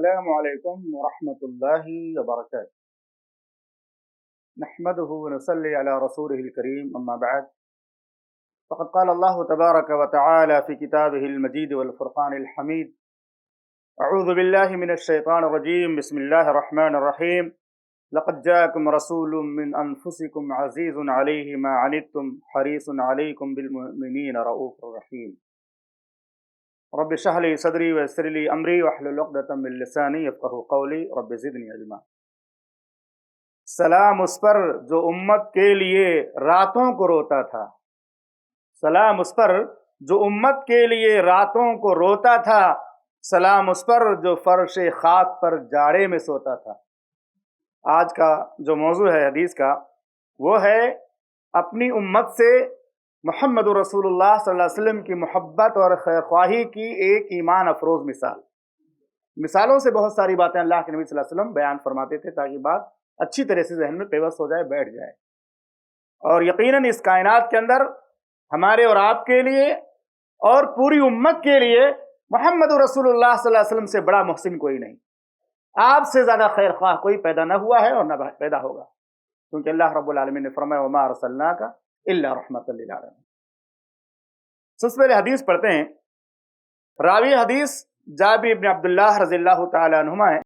السلام علیکم ورحمۃ اللہ وبرکاتہ۔ نحمده ونصلي على رسوله الكريم اما بعد، فقد قال الله تبارك وتعالى في كتابه المجيد والفرقان الحميد: اعوذ بالله من الشيطان الرجيم، بسم الله الرحمن الرحيم، لقد جاءكم رسول من انفسكم عزيز عليه ما عنتم حريص عليكم بالمؤمنين رؤوف رحيم۔ رب اشرح لي صدري ويسر لي امري واحلل عقدة من لساني يفقهوا قولي رب زدني علما۔ سلام اس پر جو امت کے لیے راتوں کو روتا تھا، سلام اس پر جو امت کے لیے راتوں کو روتا تھا، سلام اس پر جو فرش خاک پر جاڑے میں سوتا تھا۔ آج کا جو موضوع ہے حدیث کا وہ ہے اپنی امت سے محمد رسول اللہ صلی اللہ علیہ وسلم کی محبت اور خیر خواہی کی ایک ایمان افروز مثال۔ مثالوں سے بہت ساری باتیں اللہ کے نبی صلی اللہ علیہ وسلم بیان فرماتے تھے تاکہ بات اچھی طرح سے ذہن میں پیوست ہو جائے، بیٹھ جائے۔ اور یقیناً اس کائنات کے اندر ہمارے اور آپ کے لیے اور پوری امت کے لیے محمد رسول اللہ صلی اللہ علیہ وسلم سے بڑا محسن کوئی نہیں، آپ سے زیادہ خیر خواہ کوئی پیدا نہ ہوا ہے اور نہ پیدا ہوگا، کیونکہ اللہ رب العالمین نے فرمایا وما ارسلناک الا رحمۃ للعالمین۔ سب سے پہلے حدیث پڑھتے ہیں۔ راوی حدیث جابر بن عبداللہ رضی اللہ تعالی عنہما ہے،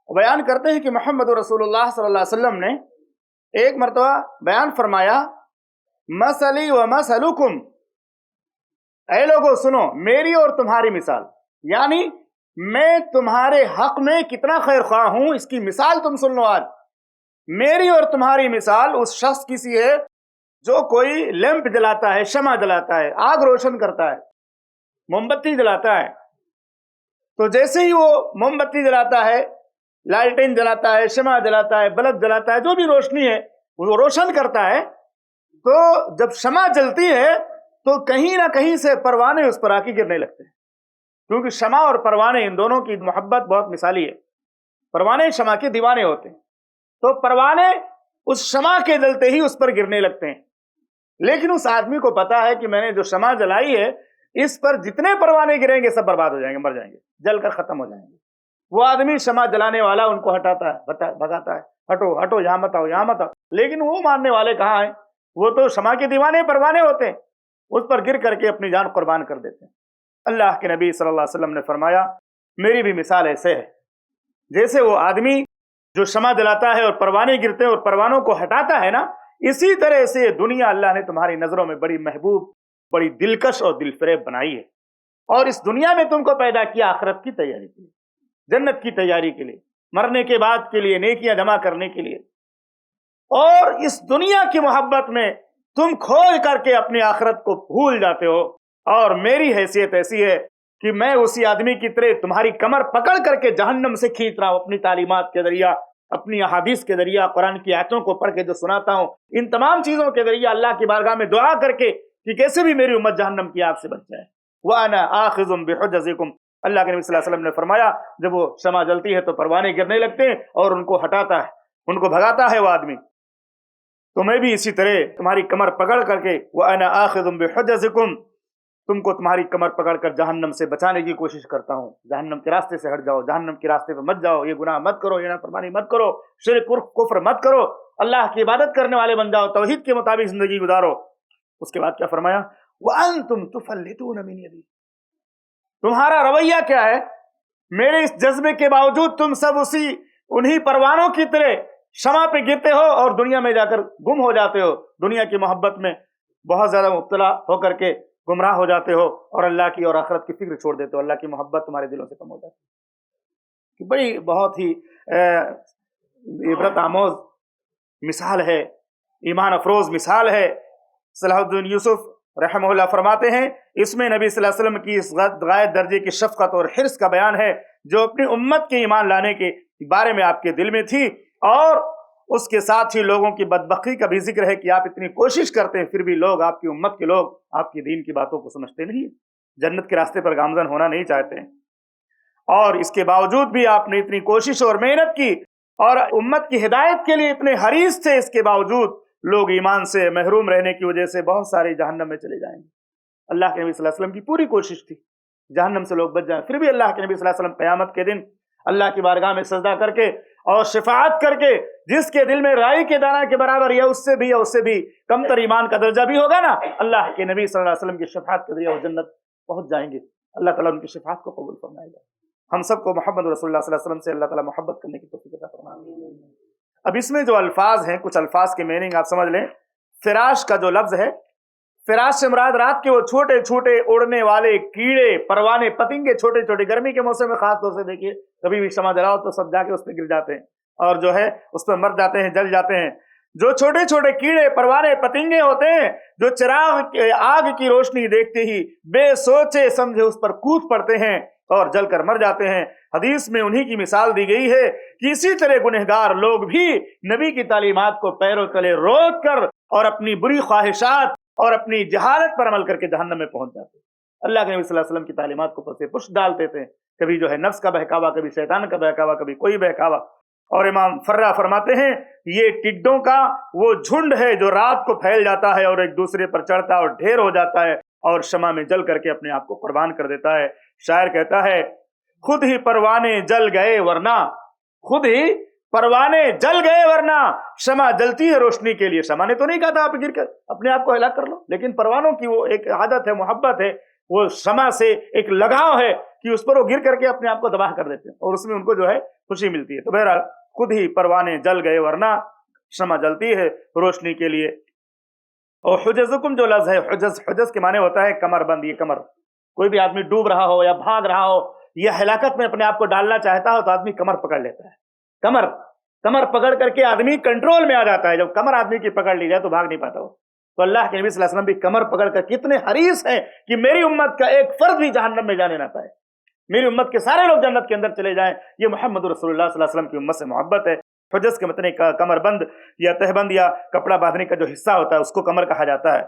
بیان کرتے ہیں کہ محمد رسول اللہ صلی اللہ علیہ وسلم نے ایک مرتبہ بیان فرمایا مثلی و مثلکم، اے لوگو سنو میری اور تمہاری مثال، یعنی میں تمہارے حق میں کتنا خیر خواہ ہوں اس کی مثال تم سن لو۔ آج میری اور تمہاری مثال اس شخص کی سی ہے جو کوئی لیمپ جلاتا ہے، شمع جلاتا ہے، آگ روشن کرتا ہے، موم بتی جلاتا ہے۔ تو جیسے ہی وہ موم بتی جلاتا ہے، لالٹین جلاتا ہے، شمع جلاتا ہے، بلب جلاتا ہے، جو بھی روشنی ہے وہ روشن کرتا ہے، تو جب شمع جلتی ہے تو کہیں نہ کہیں سے پروانے اس پر آ کے گرنے لگتے ہیں، کیونکہ شمع اور پروانے ان دونوں کی محبت بہت مثالی ہے۔ پروانے شمع کے دیوانے ہوتے ہیں، تو پروانے اس شمع کے جلتے ہی اس پر گرنے لگتے ہیں۔ لیکن اس آدمی کو پتا ہے کہ میں نے جو شمع جلائی ہے اس پر جتنے پروانے گریں گے سب برباد ہو جائیں گے، مر جائیں گے، جل کر ختم ہو جائیں گے۔ وہ آدمی شمع جلانے والا ان کو ہٹاتا ہے، بھگاتا ہے، ہٹو ہٹو، یہاں مت آؤ، یہاں مت آؤ، لیکن وہ ماننے والے کہاں ہیں؟ وہ تو شمع کے دیوانے پروانے ہوتے ہیں، اس پر گر کر کے اپنی جان قربان کر دیتے ہیں۔ اللہ کے نبی صلی اللہ علیہ وسلم نے فرمایا میری بھی مثال ایسے ہے جیسے وہ آدمی جو شمع جلاتا ہے اور پروانے گرتے ہیں اور پروانوں کو ہٹاتا ہے نا، اسی طرح سے دنیا اللہ نے تمہاری نظروں میں بڑی محبوب، بڑی دلکش اور دل فریب بنائی ہے، اور اس دنیا میں تم کو پیدا کیا آخرت کی تیاری کے لیے، جنت کی تیاری کے لیے، مرنے کے بعد کے لیے، نیکیاں جمع کرنے کے لیے، اور اس دنیا کی محبت میں تم کھول کر کے اپنی آخرت کو بھول جاتے ہو۔ اور میری حیثیت ایسی ہے کہ میں اسی آدمی کی طرح تمہاری کمر پکڑ کر کے جہنم سے کھینچ رہا ہوں، اپنی تعلیمات کے ذریعہ، اپنی احادیث کے ذریعہ، قرآن کی آیتوں کو پڑھ کے جو سناتا ہوں، ان تمام چیزوں کے ذریعہ اللہ کی بارگاہ میں دعا کر کے کہ کیسے بھی میری امت جہنم کی آگ سے بچ جائے۔ وَأَنَا آخِذٌ بِحُجَزِكُمْ، اللہ کے نبی صلی اللہ علیہ وسلم نے فرمایا جب وہ شمع جلتی ہے تو پروانے گرنے لگتے ہیں اور ان کو ہٹاتا ہے، ان کو بھگاتا ہے وہ آدمی، تو میں بھی اسی طرح تمہاری کمر پکڑ کر کے وَأَنَا آخِذٌ بِحُجَزِكُمْ، تم کو تمہاری کمر پکڑ کر جہنم سے بچانے کی کوشش کرتا ہوں۔ جہنم کے راستے سے ہٹ جاؤ، جہنم کے راستے پہ مت جاؤ، یہ گناہ مت کرو، یہ نافرمانی مت کرو، شرک کفر مت کرو، اللہ کی عبادت کرنے والے بن جاؤ، توحید کے مطابق زندگی گزارو۔ اس کے بعد کیا فرمایا؟ وَأَنْتُمْ تُفَلِّتُونَ مِنْ يَدِي، تمہارا رویہ کیا ہے؟ میرے اس جذبے کے باوجود تم سب انہی پروانوں کی طرح شمع پہ گرتے ہو اور دنیا میں جا کر گم ہو جاتے ہو، دنیا کی محبت میں بہت زیادہ مبتلا ہو کر کے گمراہ ہو جاتے ہو اور اللہ کی اور آخرت کی فکر چھوڑ دیتے ہو، اللہ کی محبت تمہارے دلوں سے کم ہو جاتی ہے۔ بڑی بہت ہی عبرت آموز مثال ہے، ایمان افروز مثال ہے۔ صلاح الدین یوسف رحمہ اللہ فرماتے ہیں اس میں نبی صلی اللہ علیہ وسلم کی اس غایت درجے کی شفقت اور حرص کا بیان ہے جو اپنی امت کے ایمان لانے کے بارے میں آپ کے دل میں تھی، اور اس کے ساتھ ہی لوگوں کی بدبختی کا بھی ذکر ہے کہ آپ اتنی کوشش کرتے ہیں پھر بھی لوگ، آپ کی امت کے لوگ آپ کی دین کی باتوں کو سمجھتے نہیں، جنت کے راستے پر گامزن ہونا نہیں چاہتے ہیں، اور اس کے باوجود بھی آپ نے اتنی کوشش اور محنت کی اور امت کی ہدایت کے لیے اتنے حریص تھے، اس کے باوجود لوگ ایمان سے محروم رہنے کی وجہ سے بہت سارے جہنم میں چلے جائیں گے۔ اللہ کے نبی صلی اللہ علیہ وسلم کی پوری کوشش تھی جہنم سے لوگ بچ جائیں، پھر بھی اللہ کے نبی صلی اللہ علیہ وسلم قیامت کے دن اللہ کی بارگاہ میں سجدہ کر کے اور شفاعت کر کے جس کے دل میں رائی کے دانہ کے برابر یا اس سے بھی کم تر ایمان کا درجہ بھی ہوگا نا، اللہ کے نبی صلی اللہ علیہ وسلم کی شفاعت کے ذریعے وہ جنت پہنچ جائیں گے۔ اللہ تعالیٰ ان کی شفاعت کو قبول فرمائے گا۔ ہم سب کو محمد رسول اللہ صلی اللہ علیہ وسلم سے اللہ تعالیٰ محبت کرنے کی توفیق عطا فرمائے۔ اب اس میں جو الفاظ ہیں، کچھ الفاظ کے میننگ آپ سمجھ لیں۔ فراش کا جو لفظ ہے، فراش سے مراد رات کے وہ چھوٹے چھوٹے اڑنے والے کیڑے، پروانے، پتنگے، چھوٹے چھوٹے، گرمی کے موسم میں خاص طور سے دیکھیے کبھی بھی شمع جلاؤ تو سب جا کے اس پہ گر جاتے ہیں اور جو ہے اس پہ مر جاتے ہیں، جل جاتے ہیں۔ جو چھوٹے چھوٹے کیڑے، پروانے، پتنگے ہوتے ہیں جو چراغ آگ کی روشنی دیکھتے ہی بے سوچے سمجھے اس پر کود پڑتے ہیں اور جل کر مر جاتے ہیں۔ حدیث میں انہی کی مثال دی گئی ہے کہ اسی طرح گنہگار لوگ بھی نبی کی تعلیمات کو پیروں تلے روک کر اور اپنی بری خواہشات اور اپنی جہالت پر عمل کر کے جہنم میں پہنچ جاتے ہیں۔ اللہ کے نبی صلی اللہ علیہ وسلم کی تعلیمات کو پسے پش ڈالتے تھے، کبھی جو ہے نفس کا بہکاوا، کبھی شیطان کا بہکاوا، کبھی کوئی بہکاوا۔ اور امام فرا فرماتے ہیں یہ ٹڈوں کا وہ جھنڈ ہے جو رات کو پھیل جاتا ہے اور ایک دوسرے پر چڑھتا ہے اور ڈھیر ہو جاتا ہے اور شمع میں جل کر کے اپنے آپ کو قربان کر دیتا ہے۔ شاعر کہتا ہے خود ہی پروانے جل گئے ورنہ، خود ہی پروانے جل گئے ورنہ شمع جلتی ہے روشنی کے لیے۔ شمع نے تو نہیں کہا تھا آپ گر کر اپنے آپ کو ہلاک کر لو، لیکن پروانوں کی وہ ایک عادت ہے، محبت ہے، وہ شمع سے ایک لگاؤ ہے کہ اس پر وہ گر کر کے اپنے آپ کو تباہ کر دیتے ہیں اور اس میں ان کو جو ہے خوشی ملتی ہے۔ تو بہرحال خود ہی پروانے جل گئے ورنہ شمع جلتی ہے روشنی کے لیے۔ اور حجزکم جو لفظ ہے، حجز کے معنی ہوتا ہے کمر بند۔ یہ کمر، کوئی بھی آدمی ڈوب رہا ہو یا بھاگ رہا ہو یا ہلاکت میں اپنے آپ کو ڈالنا چاہتا ہو تو آدمی کمر پکڑ لیتا ہے۔ کمر پکڑ کر کے آدمی کنٹرول میں آ جاتا ہے۔ جب کمر آدمی کی پکڑ لی جائے تو بھاگ نہیں پاتا ہو۔ تو اللہ کے نبی صلی اللہ علیہ وسلم بھی کمر پکڑ کر کتنے حریص ہیں کہ میری امت کا ایک فرد بھی جہنم میں جانے نہ پائے، میری امت کے سارے لوگ جنت کے اندر چلے جائیں۔ یہ محمد رسول اللہ صلی اللہ علیہ وسلم کی امت سے محبت ہے۔ حجز کے مطلب کمر بند یا تہبند یا کپڑا باندھنے کا جو حصہ ہوتا ہے اس کو کمر کہا جاتا ہے۔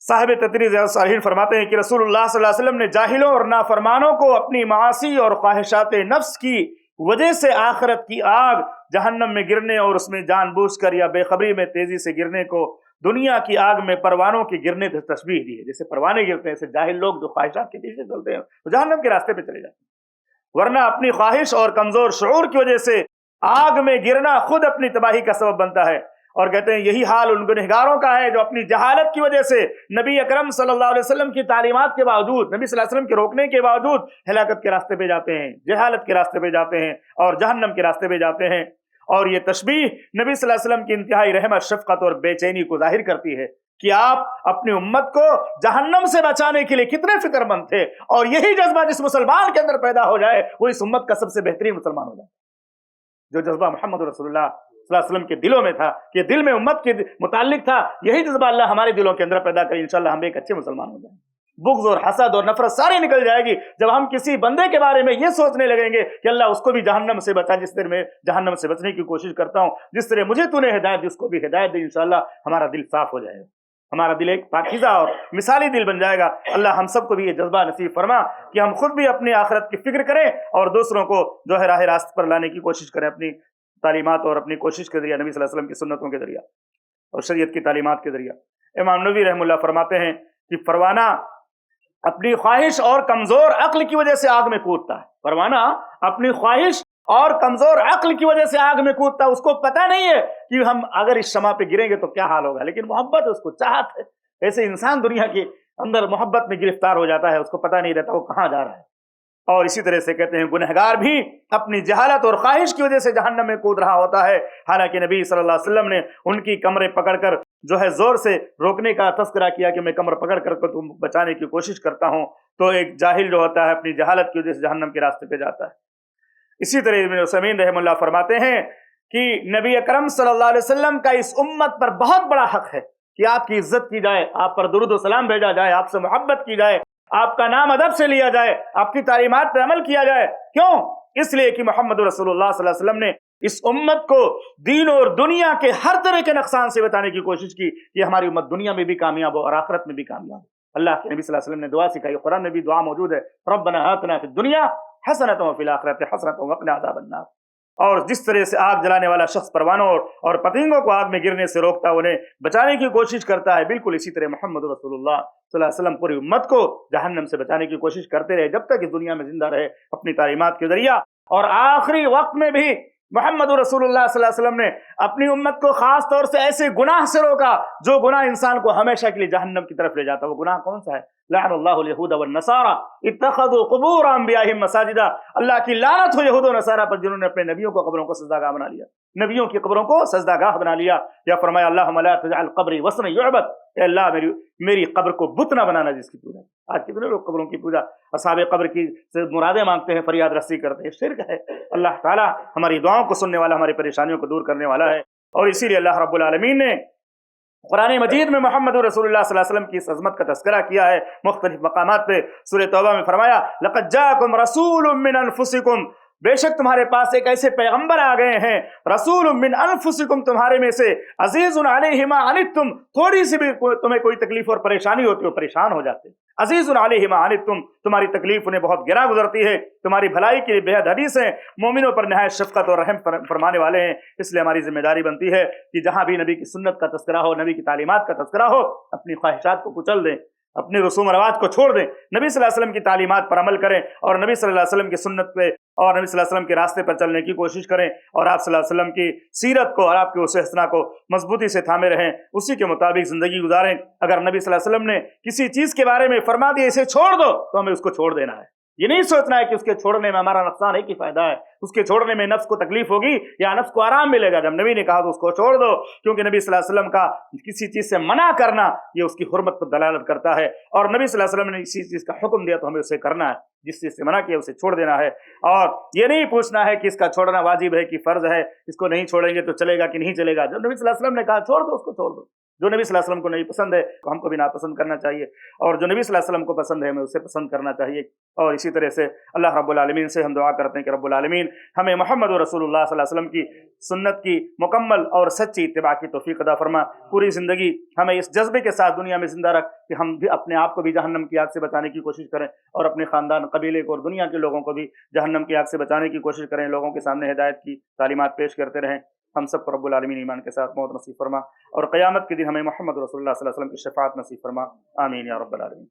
صاحب تدریج صالحین فرماتے ہیں کہ رسول اللہ صلی اللہ علیہ وسلم نے جاہلوں اور نافرمانوں کو اپنی معاصی اور خواہشات نفس کی وجہ سے آخرت کی آگ جہنم میں گرنے اور اس میں جان بوجھ کر یا بے خبری میں تیزی سے گرنے کو دنیا کی آگ میں پروانوں کے گرنے سے تشبیہ دی ہے۔ جیسے پروانے گرتے ہیں، ایسے جاہل لوگ جو خواہشات کے پیچھے چلتے ہیں وہ جہنم کے راستے پہ چلے جاتے ہیں۔ ورنہ اپنی خواہش اور کمزور شعور کی وجہ سے آگ میں گرنا خود اپنی تباہی کا سبب بنتا ہے۔ اور کہتے ہیں یہی حال ان گنہگاروں کا ہے جو اپنی جہالت کی وجہ سے نبی اکرم صلی اللہ علیہ وسلم کی تعلیمات کے باوجود، نبی صلی اللہ علیہ وسلم کے روکنے کے باوجود ہلاکت کے راستے پہ جاتے ہیں، جہالت کے راستے پہ جاتے ہیں اور جہنم کے راستے پہ جاتے ہیں۔ اور یہ تشبیہ نبی صلی اللہ علیہ وسلم کی انتہائی رحمت، شفقت اور بے چینی کو ظاہر کرتی ہے کہ آپ اپنی امت کو جہنم سے بچانے کے لیے کتنے فکر مند تھے، اور یہی جذبہ جس مسلمان کے اندر پیدا ہو جائے وہ اس امت کا سب سے بہترین مسلمان ہو جائے۔ جو جذبہ محمد رسول اللہ صلی اللہ علیہ وسلم کے دلوں میں تھا، کہ دل میں امت کے متعلق تھا، یہی جذبہ اللہ ہمارے دلوں کے اندر پیدا کرے، انشاءاللہ ہم ایک اچھے مسلمان ہو جائیں۔ بغض اور حسد اور نفرت ساری نکل جائے گی جب ہم کسی بندے کے بارے میں یہ سوچنے لگیں گے کہ اللہ اس کو بھی جہنم سے بچا جس طرح میں جہنم سے بچنے کی کوشش کرتا ہوں، جس طرح مجھے تو نے ہدایت دی اس کو بھی ہدایت دے۔ انشاءاللہ ہمارا دل صاف ہو جائے گا، ہمارا دل ایک پاکیزہ اور مثالی دل بن جائے گا۔ اللہ ہم سب کو بھی یہ جذبہ نصیب فرما کہ ہم خود بھی اپنی آخرت کی فکر کریں اور دوسروں کو جو ہے راہ راست پر لانے کی کوشش کریں، اپنی تعلیمات اور اپنی کوشش کے ذریعے، نبی صلی اللہ علیہ وسلم کی سنتوں کے ذریعے اور شریعت کی تعلیمات کے ذریعے۔ امام نووی رحمہ اللہ فرماتے ہیں کہ پروانہ اپنی خواہش اور کمزور عقل کی وجہ سے آگ میں کودتا ہے۔ پروانہ اپنی خواہش اور کمزور عقل کی وجہ سے آگ میں کودتا ہے، اس کو پتہ نہیں ہے کہ ہم اگر اس شمع پہ گریں گے تو کیا حال ہوگا، لیکن محبت اس کو چاہت ہے۔ ایسے انسان دنیا کے اندر محبت میں گرفتار ہو جاتا ہے، اس کو پتہ نہیں رہتا وہ کہاں جا رہا ہے۔ اور اسی طرح سے کہتے ہیں گنہگار بھی اپنی جہالت اور خواہش کی وجہ سے جہنم میں کود رہا ہوتا ہے، حالانکہ نبی صلی اللہ علیہ وسلم نے ان کی کمریں پکڑ کر جو ہے زور سے روکنے کا تذکرہ کیا کہ میں کمر پکڑ کر تم بچانے کی کوشش کرتا ہوں۔ تو ایک جاہل جو ہوتا ہے اپنی جہالت کی وجہ سے جہنم کے راستے پہ جاتا ہے۔ اسی طرح ابن عثیمین رحمہ اللہ فرماتے ہیں کہ نبی اکرم صلی اللہ علیہ وسلم کا اس امت پر بہت بڑا حق ہے کہ آپ کی عزت کی جائے، آپ پر درود و سلام بھیجا جائے، آپ سے محبت کی جائے، آپ کا نام ادب سے لیا جائے، آپ کی تعلیمات پر عمل کیا جائے۔ کیوں؟ اس لیے کہ محمد رسول اللہ صلی اللہ علیہ وسلم نے اس امت کو دین اور دنیا کے ہر طرح کے نقصان سے بچانے کی کوشش کی کہ ہماری امت دنیا میں بھی کامیاب ہو اور آخرت میں بھی کامیاب ہو۔ اللہ کے نبی صلی اللہ علیہ وسلم نے دعا سکھائی، قرآن میں بھی دعا موجود ہے، ربنا آتنا فی الدنیا حسنۃ وفی الآخرۃ حسنۃ وقنا عذاب النار۔ اور جس طرح سے آگ جلانے والا شخص پروانوں اور پتنگوں کو آگ میں گرنے سے روکتا ہے، انہیں بچانے کی کوشش کرتا ہے، بالکل اسی طرح محمد رسول اللہ صلی اللہ علیہ وسلم پوری امت کو جہنم سے بچانے کی کوشش کرتے رہے جب تک اس دنیا میں زندہ رہے، اپنی تعلیمات کے ذریعہ اور آخری وقت میں بھی محمد رسول اللہ صلی اللہ علیہ وسلم نے اپنی امت کو خاص طور سے ایسے گناہ سے روکا جو گناہ انسان کو ہمیشہ کے لیے جہنم کی طرف لے جاتا ہے۔ وہ گناہ کون سا ہے؟ لعن اللہ الیہود والنصارى اتخذوا قبور انبیائہم مساجدا، اللہ کی لعنت ہو یہود و نصارہ پر جنہوں نے اپنے نبیوں کو قبروں کو سجدہ گاہ بنا لیا، نبیوں کی قبروں کو سجدہ گاہ بنا لیا۔ یا فرمایا اللہم لا تجعل قبری وثنا یعبد، اے اللہ میری قبر کو بت نہ بنانا جس کی پوجا۔ آج کتنے لوگ قبروں کی پوجا، اصحاب قبر کی مرادیں مانگتے ہیں، فریاد رسی کرتے ہیں، شرک ہے۔ اللہ تعالیٰ ہماری دعاؤں کو سننے والا، ہماری پریشانیوں کو دور کرنے والا ہے، اور اسی لیے اللہ رب العالمین نے قرآن مجید میں محمد رسول اللہ صلی اللہ علیہ وسلم کی اس عظمت کا تذکرہ کیا ہے مختلف مقامات پہ۔ سورہ توبہ میں فرمایا لقد جاءکم رسول من انفسکم، بے شک تمہارے پاس ایک ایسے پیغمبر آ گئے ہیں، رسول من انفسکم، تمہارے میں سے، عزیز علیہ ما عنتم، تھوڑی سی بھی تمہیں کوئی تکلیف اور پریشانی ہوتی ہو پریشان ہو جاتے، عزیز علیہ ما عنتم، تمہاری تکلیف انہیں بہت گرا گزرتی ہے، تمہاری بھلائی کے لیے بے حد حریص ہیں، مومنوں پر نہایت شفقت اور رحم فرمانے والے ہیں۔ اس لیے ہماری ذمہ داری بنتی ہے کہ جہاں بھی نبی کی سنت کا تذکرہ ہو، نبی کی تعلیمات کا تذکرہ ہو، اپنی خواہشات کو کچل دیں، اپنے رسوم و رواج کو چھوڑ دیں، نبی صلی اللہ علیہ وسلم کی تعلیمات پر عمل کریں، اور نبی صلی اللہ علیہ وسلم کی سنت پہ اور نبی صلی اللہ علیہ وسلم کے راستے پر چلنے کی کوشش کریں، اور آپ صلی اللہ علیہ وسلم کی سیرت کو اور آپ کے اسوہ حسنہ کو مضبوطی سے تھامے رہیں، اسی کے مطابق زندگی گزاریں۔ اگر نبی صلی اللہ علیہ وسلم نے کسی چیز کے بارے میں فرما دیا اسے چھوڑ دو، تو ہمیں اس کو چھوڑ دینا ہے۔ یہ نہیں سوچنا ہے کہ اس کے چھوڑنے میں ہمارا نقصان ہے کہ فائدہ ہے، اس کے چھوڑنے میں نفس کو تکلیف ہوگی یا نفس کو آرام ملے گا۔ جب نبی نے کہا تو اس کو چھوڑ دو، کیونکہ نبی صلی اللہ علیہ وسلم کا کسی چیز سے منع کرنا یہ اس کی حرمت پر دلالت کرتا ہے، اور نبی صلی اللہ علیہ وسلم نے کسی چیز کا حکم دیا تو ہمیں اسے کرنا ہے، جس چیز سے منع کیا اسے چھوڑ دینا ہے۔ اور یہ نہیں پوچھنا ہے کہ اس کا چھوڑنا واجب ہے کہ فرض ہے، اس کو نہیں چھوڑیں گے تو چلے گا کہ نہیں چلے گا۔ جب نبی صلی اللہ علیہ وسلم نے کہا چھوڑ دو، اس کو چھوڑ دو۔ جو نبی صلی اللہ علیہ وسلم کو نہیں پسند ہے تو ہم کو بھی ناپسند کرنا چاہیے، اور جو نبی صلی اللہ علیہ وسلم کو پسند ہے ہمیں اسے پسند کرنا چاہیے۔ اور اسی طرح سے اللہ رب العالمین سے ہم دعا کرتے ہیں کہ رب العالمین ہمیں محمد رسول اللہ صلی اللہ علیہ وسلم کی سنت کی مکمل اور سچی اتباع کی توفیق عطا فرما۔ پوری زندگی ہمیں اس جذبے کے ساتھ دنیا میں زندہ رکھ کہ ہم بھی اپنے آپ کو بھی جہنم کی آگ سے بچانے کی کوشش کریں، اور اپنے خاندان، قبیلے کو اور دنیا کے لوگوں کو بھی جہنم کی آگ سے بچانے کی کوشش کریں، لوگوں کے سامنے ہدایت کی تعلیمات پیش کرتے رہیں۔ ہم سب کو رب العالمین ایمان کے ساتھ موت نصیب فرما، اور قیامت کے دن ہمیں محمد رسول اللہ صلی اللہ علیہ وسلم کی شفاعت نصیب فرما، آمین یا رب العالمین۔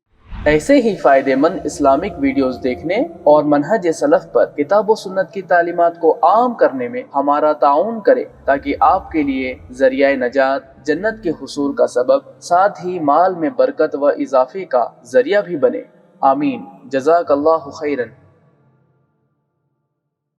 ایسے ہی فائدہ مند اسلامک ویڈیوز دیکھنے اور منہج سلف پر کتاب و سنت کی تعلیمات کو عام کرنے میں ہمارا تعاون کرے، تاکہ آپ کے لیے ذریعہ نجات، جنت کے حصول کا سبب، ساتھ ہی مال میں برکت و اضافے کا ذریعہ بھی بنے۔ آمین۔ جزاک اللہ خیرن۔